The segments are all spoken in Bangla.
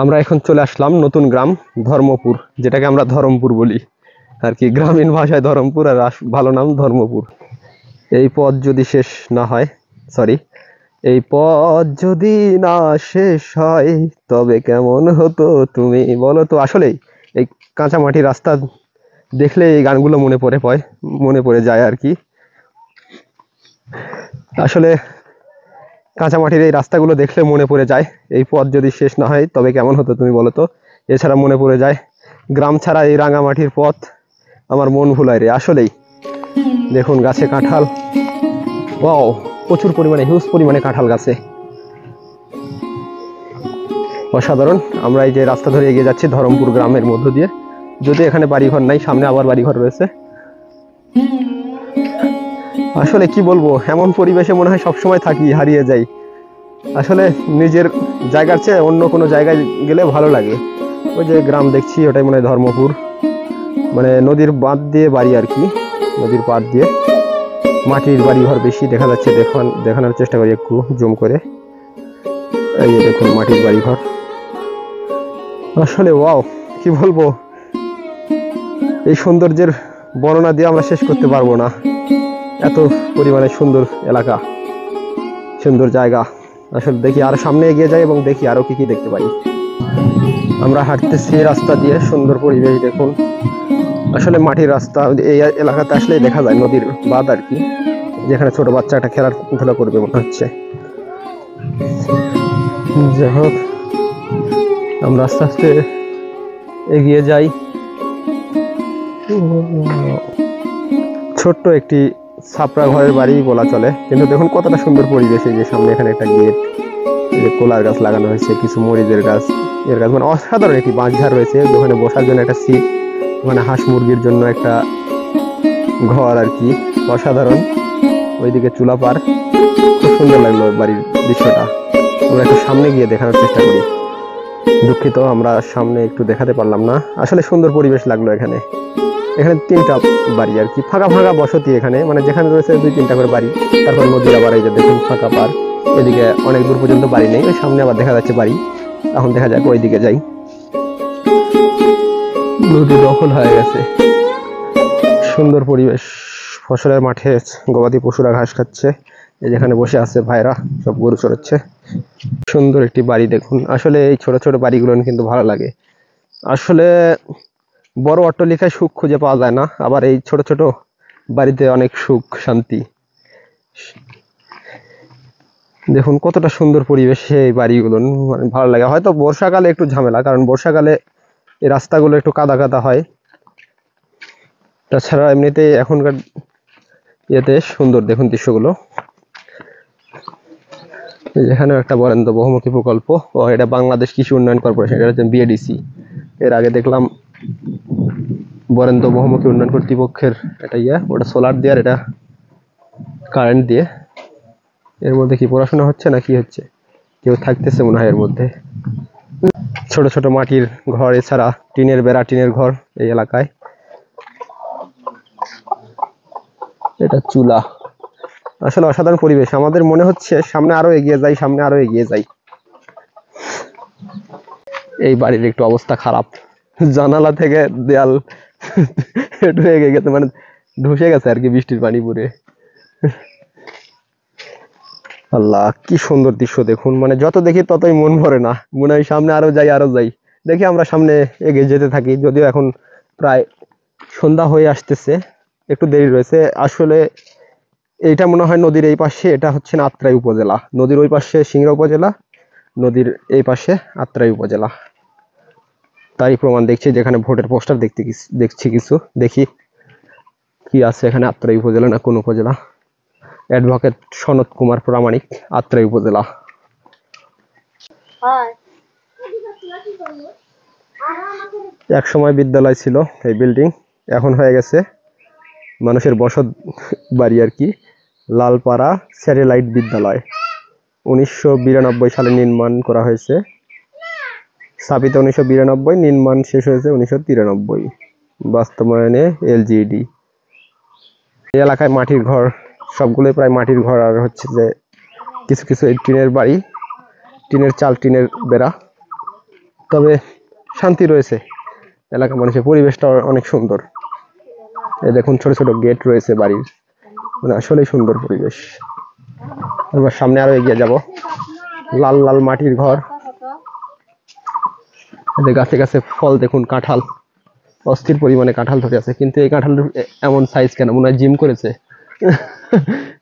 আমরা এখন চলে আসলাম নতুন গ্রাম ধর্মপুর, যেটাকে আমরা ধরমপুর বলি আর কি। গ্রামীণ ভাষায় ধরমপুর, আর ভালো নাম ধর্মপুর। এই পথ যদি শেষ না হয়, সরি, এই পথ যদি না শেষ হয় তবে কেমন হতো তুমি বলো তো। আসলেই এই কাঁচা মাটির রাস্তা দেখলে এই গানগুলো মনে পড়ে যায় আর কি। আসলে কাঁচা মাটির এই রাস্তাগুলো দেখলে মনে পড়ে যায় এই পথ যদি শেষ না হয় তবে কেমন হতো তুমি বলো তো। এছাড়া মনে পড়ে যায় গ্রাম ছাড়া এই রাঙামাটির পথ আমার মন ভুলায় রে। আসলেই দেখুন গাছে কাঁঠাল, ওয়াও, প্রচুর পরিমাণে, হিউজ পরিমাণে কাঁঠাল গাছে, অসাধারণ। আমরা এই যে রাস্তা ধরে এগিয়ে যাচ্ছি ধরমপুর গ্রামের মধ্য দিয়ে, যদি এখানে বাড়িঘর নাই, সামনে আবার বাড়িঘর রয়েছে। আসলে কি বলবো, এমন পরিবেশে মনে হয় সবসময় থাকি, হারিয়ে যাই। আসলে নিজের জায়গার চেয়ে অন্য কোনো জায়গায় গেলে ভালো লাগে। ওই যে গ্রাম দেখছি, ওটাই মনে হয় ধর্মপুর, মানে নদীর বাঁধ দিয়ে বাড়ি আর কি, নদীর পাড় দিয়ে মাটির বাড়িঘর বেশি দেখা যাচ্ছে। দেখানোর চেষ্টা করি একটু জুম করে। এই যে দেখুন মাটির বাড়িঘর। আসলে ওয়াও, কি বলবো, এই সৌন্দর্যের বর্ণনা দিয়ে আমরা শেষ করতে পারবো না। এত পরিমাণে সুন্দর এলাকা, সুন্দর জায়গা। আসলে দেখি আরো সামনে এগিয়ে যাই এবং দেখি আরো কি কি দেখতে পাই। আমরা হাঁটতেছি রাস্তা দিয়ে, সুন্দর পরিবেশ দেখুন। আসলে মাটির রাস্তা, এই এলাকাতে আসলে দেখা যায় নদীর বাঁধ আর কি, যেখানে ছোট বাচ্চাটা খেলাধুলা করবে মনে হচ্ছে। যাই হোক, আমরা আস্তে আস্তে এগিয়ে যাই। ছোট্ট একটি ছাপড়া ঘরের বাড়ি বলা চলে, কিন্তু দেখুন কতটা সুন্দর পরিবেশ। এই যে সামনে এখানে একটা গেট, যে কলার গাছ লাগানো হয়েছে, কিছু মরিচের গাছ, এর গাছ, মানে অসাধারণ একটি বাঁশঝাড় রয়েছে। ওখানে বসার জন্য একটা সিট, ওখানে হাঁস মুরগির জন্য একটা ঘর আর কি, অসাধারণ। ওইদিকে চুলা পার, খুব সুন্দর লাগলো বাড়ির দৃশ্যটা। আমরা একটু সামনে গিয়ে দেখানোর চেষ্টা করি। দুঃখিত, আমরা সামনে একটু দেখাতে পারলাম না। আসলে সুন্দর পরিবেশ লাগলো এখানে। এখানে 3টা বাড়ি আর কি, ফাঁকা ফাঁকা বসতি এখানে, মানে যেখানে রয়েছে 2-3টা করে বাড়ি। তারপর নদীর আবার এই যে দেখুন ফাঁকা পার, এদিকে অনেক দূর পর্যন্ত বাড়ি নেই, ওই সামনে আবার দেখা যাচ্ছে বাড়ি। এখন দেখা যাক ওইদিকে যাই। নদী দখল হয়ে গেছে, সুন্দর পরিবেশ। ফসলের মাঠে গবাদি পশুরা ঘাস খাচ্ছে, এই যেখানে বসে আছে ভাইরা, সব গরু চড়াচ্ছে। সুন্দর একটি বাড়ি দেখুন। আসলে এই ছোট ছোট বাড়িগুলো কিন্তু ভালো লাগে। আসলে বড় অট্টালিকায় সুখ খুঁজে পাওয়া যায় না, আবার এই ছোট ছোট বাড়িতে অনেক সুখ শান্তি। দেখুন কতটা সুন্দর পরিবেশ এই বাড়িগুলো, মানে ভালো লাগে। হয়তো বর্ষাকালে একটু ঝামেলা, কারণ বর্ষাকালে এই রাস্তাগুলো একটু কাদা কাদা হয়। তাছাড়া এমনিতে এখনকার ইয়েতে সুন্দর দেখুন দৃশ্যগুলো। এখানেও একটা বরেন্দ্র বহুমুখী প্রকল্প, ও এটা বাংলাদেশ কৃষি উন্নয়ন কর্পোরেশন, এটা হচ্ছে বিএডিসি। এর আগে দেখলাম বরেন্দ্র বহুমুখী উন্নয়ন কর্তৃপক্ষের এটা ওটা সোলার দিয়ে আর এটা কারেন্ট দিয়ে। এর মধ্যে কি পড়াশোনা হচ্ছে না কি হচ্ছে, কেউ থাকতেছে মনে হয় এর মধ্যে। ছোট ছোট মাটির ঘর, এছাড়া টিনের বেড়া, টিনের ঘর এই এলাকায়। এটা চুলা। আসলে অসাধারণ পরিবেশ। আমাদের মনে হচ্ছে সামনে আরো এগিয়ে যাই, সামনে আরো এগিয়ে যাই। এই বাড়ির একটু অবস্থা খারাপ, জানালা থেকে দেয়াল একটু এগিয়ে গেছে, মানে ধসে গেছে আর কি বৃষ্টির পানি পড়ে। আল্লাহ, কি সুন্দর দৃশ্য দেখুন, মানে যত দেখি ততই মন ভরে না, মনে হয় সামনে আরো যাই আরো যাই। দেখি আমরা সামনে এগিয়ে যেতে থাকি, যদিও এখন প্রায় সন্ধ্যা হয়ে আসতেছে, একটু দেরি রয়েছে। আসলে এইটা মনে হয় নদীর এই পাশে, এটা হচ্ছে না আত্রাই উপজেলা, নদীর ওই পাশে সিংড়া উপজেলা, নদীর এই পাশে আত্রাই উপজেলা। তাই প্রমাণ দেখছি, যেখানে ভোটের পোস্টার দেখছি কিছু, দেখি কি আছে এখানে, আত্রাই উপজেলা না কোন উপজেলা। অ্যাডভোকেট সনৎ কুমার প্রামাণিক, আত্রাই উপজেলা। এক সময় বিদ্যালয় ছিল এই বিল্ডিং, এখন হয়ে গেছে মানুষের বসত বাড়ি আর কি। লালপাড়া স্যাটেলাইট বিদ্যালয় 1992 সালে নির্মাণ করা হয়েছে। স্থাপিত 1992, নির্মাণ শেষ হয়েছে 1993। বাস্তবায়নে এলজিইডি। এই এলাকায় মাটির ঘর, সবগুলোই প্রায় মাটির ঘর, আর হচ্ছে যে কিছু কিছু টিনের বাড়ি, টিনের চাল, টিনের বেড়া। তবে শান্তি রয়েছে, এলাকা মানুষের পরিবেশটা অনেক সুন্দর। এই দেখুন ছোট ছোট গেট রয়েছে বাড়ির, মানে আসলেই সুন্দর পরিবেশ। আমরা সামনে আরো এগিয়ে যাব। লাল লাল মাটির ঘর, গাছে গাছে ফল দেখুন, কাঁঠাল, অস্থির পরিমাণে কাঁঠাল ধরে আছে। কিন্তু এই কাঁঠাল এমন সাইজ কেন, মনে হয় জিম করেছে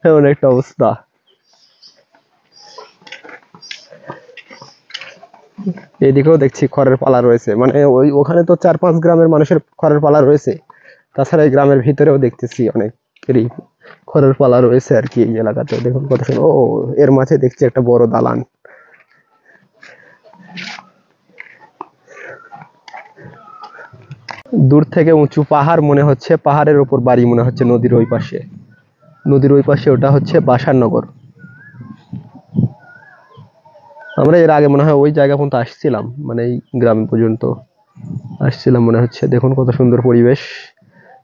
এমন একটা অবস্থা। এইদিকেও দেখছি খড়ের পালা রয়েছে, মানে ওখানে তো 4-5 গ্রামের মানুষের খড়ের পালা রয়েছে, তাছাড়া এই গ্রামের ভিতরেও দেখতেছি অনেকেরই খড়ের পালা রয়েছে আর কি। এই এলাকাতে দেখুন কত সুন্দর। ও, এর মাঝে দেখছি একটা বড় দালান। দূর থেকে উঁচু পাহাড় মনে হচ্ছে, পাহাড়ের উপর বাড়ি মনে হচ্ছে। নদীর ওই পাশে, নদীর ওই পাশে ওটা হচ্ছে বাসারনগর। আমরা এর আগে মনে হয় ওই জায়গা পর্যন্ত আসছিলাম, মানে এই গ্রাম পর্যন্ত আসছিলাম মনে হচ্ছে। দেখুন কত সুন্দর পরিবেশ।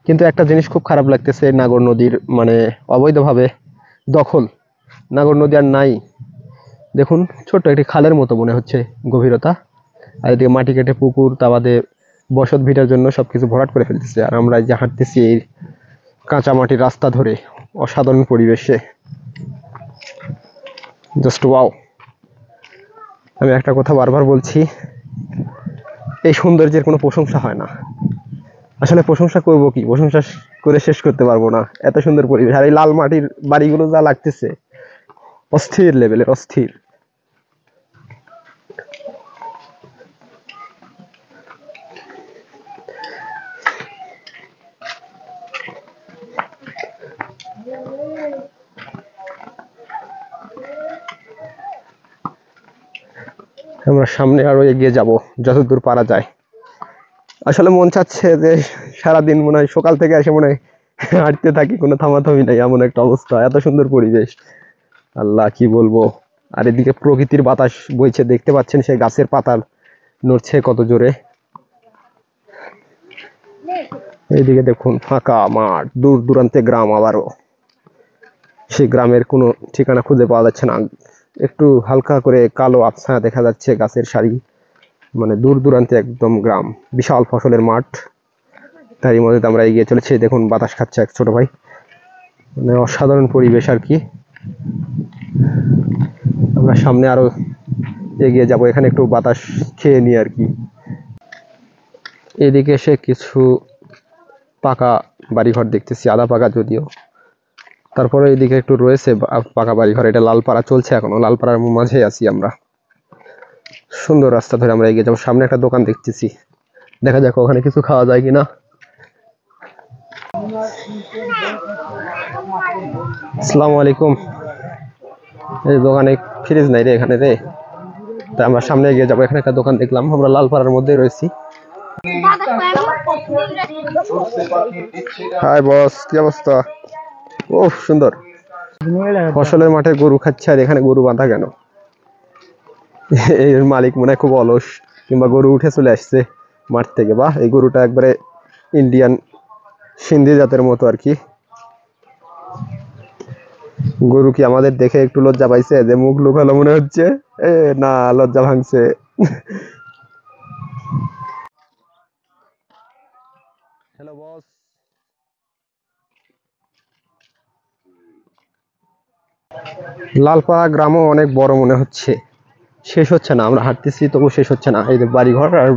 কিন্তু একটা জিনিস খুব খারাপ লাগতেছে, নাগর নদীর মানে অবৈধভাবে দখল। নাগর নদী আর নাই। দেখুন ছোট্ট একটি খালের মতো মনে হচ্ছে গভীরতা, আর এদিকে মাটি কেটে পুকুর, তা বাদে বসত ভিটার জন্য সবকিছু ভরাট করে ফেলতেছে। আর আমরা যে হাঁটতেছি এই কাঁচা মাটির রাস্তা ধরে, অসাধারণ পরিবেশে, জাস্ট ওয়াও। আমি একটা কথা বারবার বলছি, এই সৌন্দর্যের কোনো প্রশংসা হয় না। আসলে প্রশংসা করব কি, প্রশংসা করে শেষ করতে পারবো না, এত সুন্দর পরিবেশ। আর এই লাল মাটির বাড়িগুলো যা লাগতেছে, অস্থির লেভেলের, অস্থির। আমরা সামনে আরো এগিয়ে যাব যতদূর পারা যায়। আসলে মন চাচ্ছে যে সারাদিন মনে হয় সকাল থেকে এসে মনে হয় হাঁটতে থাকি, কোনো থামাথামি নাই, এমন একটা অবস্থা। এত সুন্দর পরিবেশ, আল্লাহ কি বলবো। আর এদিকে প্রকৃতির বাতাস বইছে, দেখতে পাচ্ছেন সেই গাছের পাতা নড়ছে কত জোরে। এইদিকে দেখুন ফাঁকা মাঠ, দূর দূরান্তে গ্রাম, আবারও সেই গ্রামের কোনো ঠিকানা খুঁজে পাওয়া যাচ্ছে না। একটু হালকা করে কালো আবছা দেখা যাচ্ছে গাছের সারি, মানে দূর দূরান্তে একদম গ্রাম। বিশাল ফসলের মাঠ, তারই মধ্যে আমরা এগিয়ে চলেছি। দেখুন বাতাস খাচ্ছে এক ছোট ভাই, মানে অসাধারণ পরিবেশ আর কি। আমরা সামনে আরো এগিয়ে যাব, এখানে একটু বাতাস খেয়ে নিই আর কি। এদিকে এসে কিছু পাকা বাড়িঘর দেখতেছি, আধা পাকা যদিও, তারপরে এদিকে একটু রয়েছে পাকা বাড়িঘর। এটা লালপাড়া চলছে এখনো, লালপাড়ার মাঝে আছি আমরা। সুন্দর রাস্তা ধরে আমরা এগিয়ে যাবো। সামনে একটা দোকান দেখতেছি, দেখা যাক ওখানে কিছু খাওয়া যায় কিনা। আসসালামু আলাইকুম। এই দোকানে ফ্রিজ নাই রে এখানে রে, তাই আমরা সামনে এগিয়ে যাবো। এখানে একটা দোকান দেখলাম, আমরা লালপাড়ার মধ্যে রয়েছি। হাই বস, কি অবস্থা? ও সুন্দর। ফসলের মাঠে গরু খাচ্ছে, আর এখানে গরু বাঁধা কেন? এর মালিক মনে হয় খুব অলস, কিংবা গরু উঠে চলে আসছে মাঠ থেকে। বাহ, এই গরুটা একবারে ইন্ডিয়ান সিন্ধি জাতের মতো আর কি। গরু কি আমাদের দেখে একটু লজ্জা পাইছে, যে মুখ লুকালো মনে হচ্ছে? না, লজ্জা ভাঙছে। Hello boss. লালপাড়া গ্রামও অনেক বড় মনে হচ্ছে, শেষ হচ্ছে না। আমরা হাঁটতেছি তবু শেষ হচ্ছে না। এই যে বাড়িঘর আর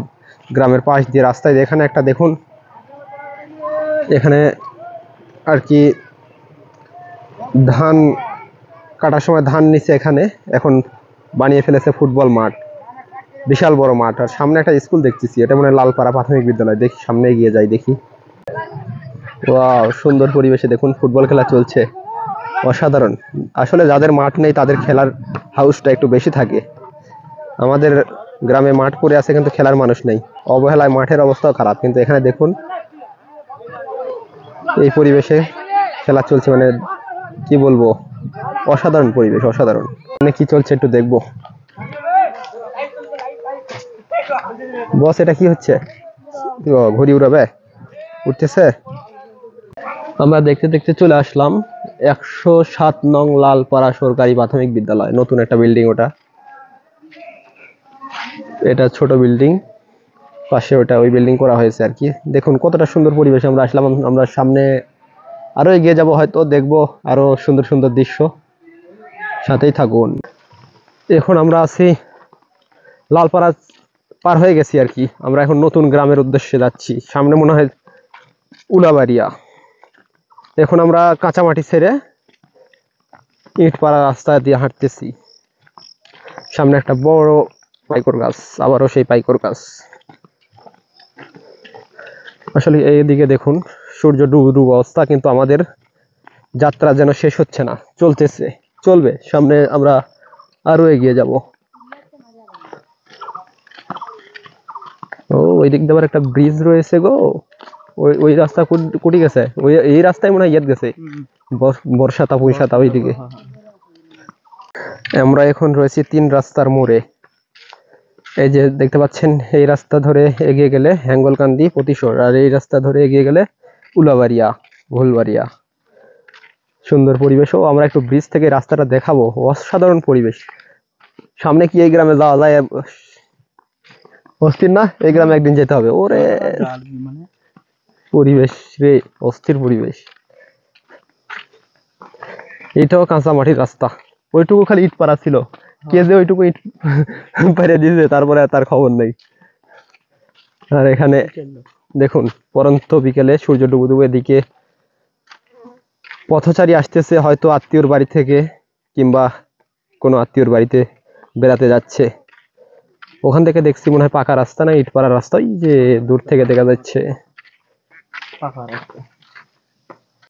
গ্রামের পাশ দিয়ে রাস্তায়, এখানে একটা দেখুন, এখানে আর কি ধান কাটার সময় ধান নিচে এখানে এখন বানিয়ে ফেলেছে ফুটবল মাঠ, বিশাল বড় মাঠ। আর সামনে একটা স্কুল দেখতেছি, এটা মনে হয় লালপাড়া প্রাথমিক বিদ্যালয়। দেখি সামনে এগিয়ে যাই, দেখি। ওয়াও, সুন্দর পরিবেশে দেখুন ফুটবল খেলা চলছে, অসাধারণ। আসলে যাদের মাঠ নেই তাদের খেলার হাউসটা একটু বেশি থাকে। আমাদের গ্রামে মাঠ পড়ে আছে কিন্তু খেলার মানুষ নেই, অবহেলায় মাঠের অবস্থাও খারাপ। কিন্তু এখানে দেখুন এই পরিবেশে খেলা চলছে, মানে কি বলবো, অসাধারণ পরিবেশ, অসাধারণ। মানে কি চলছে একটু দেখবো। বস, এটা কি হচ্ছে? ঘুড়ি উড়াবে, উঠতেছে। আমরা দেখতে দেখতে চলে আসলাম 107 নং লালপাড়া সরকারি প্রাথমিক বিদ্যালয়, নতুন একটা বিল্ডিং ওটা। এটা ছোট বিল্ডিং, পাশে ওটা ওই বিল্ডিং করা হয়েছে আর কি। দেখুন কতটা সুন্দর পরিবেশ। আমরা আসলাম, আমরা সামনে আরো এগিয়ে যাব, হয়তো দেখবো আরো সুন্দর সুন্দর দৃশ্য। সাথেই থাকুন। এখন আমরা আছি লালপাড়া পার হয়ে গেছি আর কি। আমরা এখন নতুন গ্রামের উদ্দেশ্যে যাচ্ছি। সামনে মনে হয় উলাবাড়িয়া। এখন আমরা কাঁচামাটি ছেড়ে ইট পাড়া রাস্তা দিয়ে হাঁটতেছি। সামনে একটা বড় পাইকর গাছ, আবারও সেই পাইকর গাছ। আসলে এইদিকে দেখুন সূর্য ডুবু ডুবু অবস্থা, কিন্তু আমাদের যাত্রা যেন শেষ হচ্ছে না, চলতেছে, চলবে। সামনে আমরা আরো এগিয়ে যাব। ও ওই দিক দিয়ে আবার একটা ব্রিজ রয়েছে গো। ওই ওই রাস্তা কুটি গেছে, ওই এই রাস্তায় মনে হয় ইয়েত গেছে, বর্ষাতা পুইসাতা ওইদিকে। আমরা এখন রয়েছি 3 রাস্তার মোড়ে। এই যে দেখতে পাচ্ছেন, এই রাস্তা ধরে এগিয়ে গেলে হ্যাঙ্গলকান্দি প্রতিশোর, আর এই রাস্তা ধরে এগিয়ে গেলে উলাবাড়িয়া ঘোলবাড়িয়া। সুন্দর পরিবেশ। ও আমরা একটু ব্রিজ থেকে রাস্তাটা দেখাবো, অসাধারণ পরিবেশ। সামনে কি এই গ্রামে যাওয়া যায়? অস্থির না? এই গ্রামে একদিন যেতে হবে। ওরে পরিবেশ রে, অস্থির পরিবেশ। এইটাও কাঁচা মাটির রাস্তা, ওইটুকু খালি ইট পাড়া ছিল। কে যে ওইটুকু ইট পাড়া দিয়েছে তারপরে তার খবর নেই। আর এখানে দেখুন পরন্ত বিকেলে সূর্য ডুবু ডুবু, এদিকে পথচারী আসতেছে, হয়তো আত্মীয়র বাড়ি থেকে কিংবা কোনো আত্মীয়র বাড়িতে বেড়াতে যাচ্ছে। ওখান থেকে দেখছি মনে হয় পাকা রাস্তা না ইট পাড়া রাস্তা, ওই যে দূর থেকে দেখা যাচ্ছে পাকা রাস্তা।